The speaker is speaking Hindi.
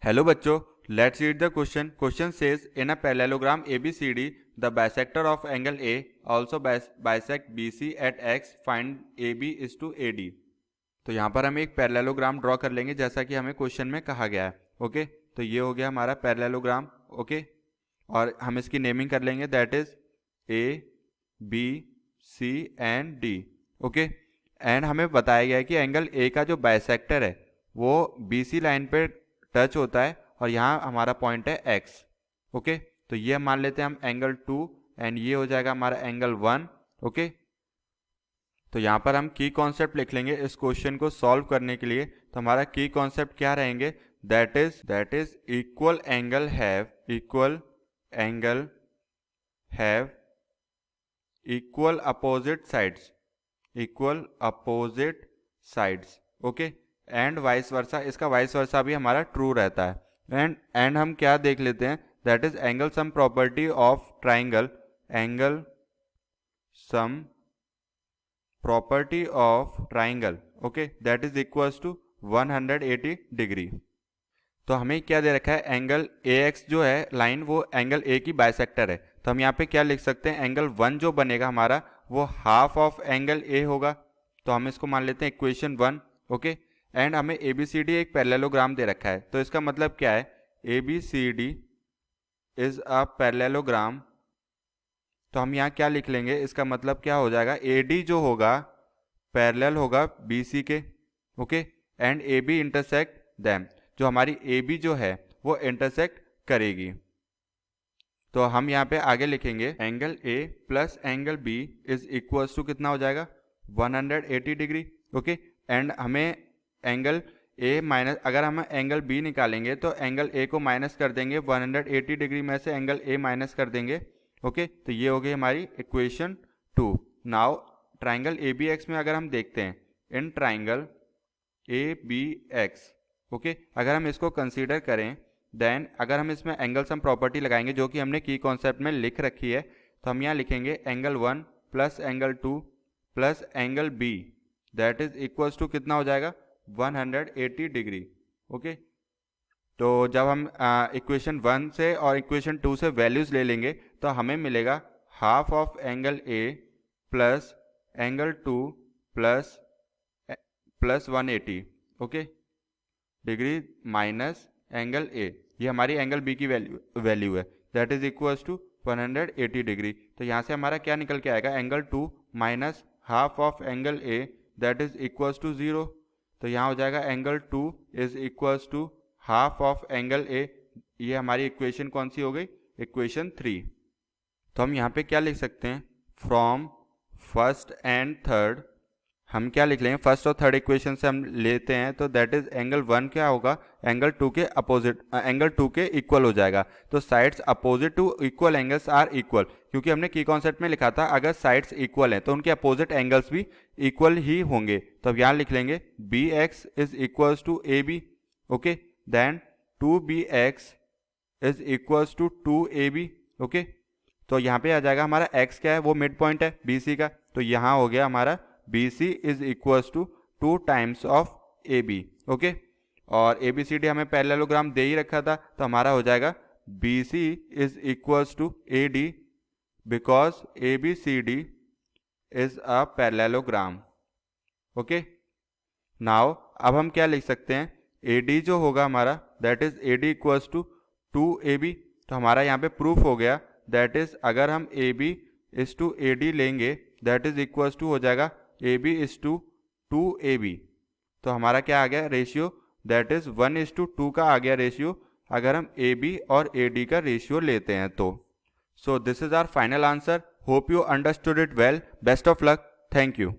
हेलो बच्चों, let's read the question. Question says in a parallelogram ABCD the bisector of angle A also bisect BC at X. Find AB is to AD. तो यहाँ पर हम एक पैरेललोग्राम ड्रॉ कर लेंगे जैसा कि हमें क्वेश्चन में कहा गया है. ओके, तो ये हो गया हमारा पैरेललोग्राम. ओके, और हम इसकी नेमिंग कर लेंगे, that is A B C and D. Okay, and हमें बताया गया है कि एंगल A का जो बाइसेक्टर है वो BC लाइन पे टच होता है और यहाँ हमारा पॉइंट है X. ओके, तो ये मान लेते हैं हम एंगल 2 एंड ये हो जाएगा हमारा एंगल 1. ओके, तो यहाँ पर हम की कॉन्सेप्ट लिख लेंगे इस क्वेश्चन को सॉल्व करने के लिए. तो हमारा की कॉन्सेप्ट क्या रहेंगे, that is equal angle have equal opposite sides. Okay, and vice versa. इसका वाइस वर्सा भी हमारा ट्रू रहता है. एंड हम क्या देख लेते हैं, that is angle sum property of triangle. Okay, that is equals to 180 degree. तो हमें क्या दे रखा है, एंगल AX जो है लाइन वो एंगल A की बाइसेक्टर है. तो हम यहाँ पे क्या लिख सकते हैं, एंगल 1 जो बनेगा हमारा वो हाफ ऑफ एंगल A होगा. तो हम इसको मान लेते हैं इक्वेशन 1. ओके, एंड हमें ABCD एक पैरेललोग्राम दे रखा है. तो इसका मतलब क्या है, ABCD इज अ पैरेललोग्राम. तो हम यहाँ क्या लिख लेंगे, इसका मतलब क्या हो जाएगा, AD जो होगा पैरेलल होगा BC के. Okay, and AB intersect them. जो हमारी AB जो है वो इंटरसेक्ट करेगी. तो हम यहाँ पे आगे लिखेंगे angle A plus angle B is equals to कितना हो जाएगा, 180 डिग्री. ओके, एंड हमें एंगल A माइनस, अगर हम एंगल B निकालेंगे तो एंगल A को माइनस कर देंगे, 180 डिग्री में से एंगल A माइनस कर देंगे. ओके, तो ये हो गई हमारी इक्वेशन 2. नाउ ट्राइंगल ABX में अगर हम देखते हैं, इन ट्राइंगल ABX, ओके, अगर हम इसको कंसीडर करें, देन अगर हम इसमें एंगल सम प्रॉपर्टी लगाएंगे जो कि हमने की कॉन्सेप्ट में लिख रखी है, तो हम यहाँ लिखेंगे angle 1 plus angle 2 plus angle B that is equals to कितना हो जाएगा, 180 डिग्री. ओके, तो जब हम इक्वेशन 1 से और इक्वेशन 2 से वैल्यूज ले लेंगे तो हमें मिलेगा half of angle A plus angle 2 plus 180 okay degree minus angle A. ये हमारी एंगल B की वैल्यू है, that is equals to 180 degree. तो यहाँ से हमारा क्या निकल के आएगा, angle 2 minus half of angle A that is equals to 0. तो यहाँ हो जाएगा angle 2 is equals to half of angle A. ये हमारी इक्वेशन कौन सी हो गई, इक्वेशन 3. तो हम यहाँ पे क्या लिख सकते हैं, फ्रॉम फर्स्ट एंड थर्ड हम क्या लिख लेंगे, फर्स्ट और थर्ड इक्वेशन से हम लेते हैं. तो दैट इज एंगल 1 क्या होगा, एंगल 2 के अपोजिट, एंगल 2 के इक्वल हो जाएगा. तो sides opposite to equal angles are equal, क्योंकि हमने की कॉन्सेप्ट में लिखा था अगर साइड्स इक्वल हैं तो उनके अपोजिट एंगल्स भी इक्वल ही होंगे. तो अब यहाँ लिख लेंगे BX is equals to AB. Okay, then 2BX is equals to 2AB. Okay, तो यहाँ पे आ जाएगा हमारा x क्या है, वो मिड पॉइंट है BC का. तो यहाँ हो गया हमारा BC is equals to 2 times of AB. Okay, और ABCD हमें पैरेललोग्राम दे ही रखा था, तो हमारा हो जाएगा BC is equals to AD because ABCD is a parallelogram. Okay, now अब हम क्या लिख सकते हैं, AD जो होगा हमारा that is AD equals to 2AB. तो हमारा यहाँ पे प्रूफ हो गया, दैट इज अगर हम AB इज टू AD लेंगे दैट इज इक्वल्स टू हो जाएगा AB इज टू 2AB. तो हमारा क्या आ गया रेशियो, दैट इज 1:2 का आ गया रेशियो अगर हम AB और AD का रेशियो लेते हैं तो. So this is our final answer. Hope you understood it well. Best of luck. Thank you.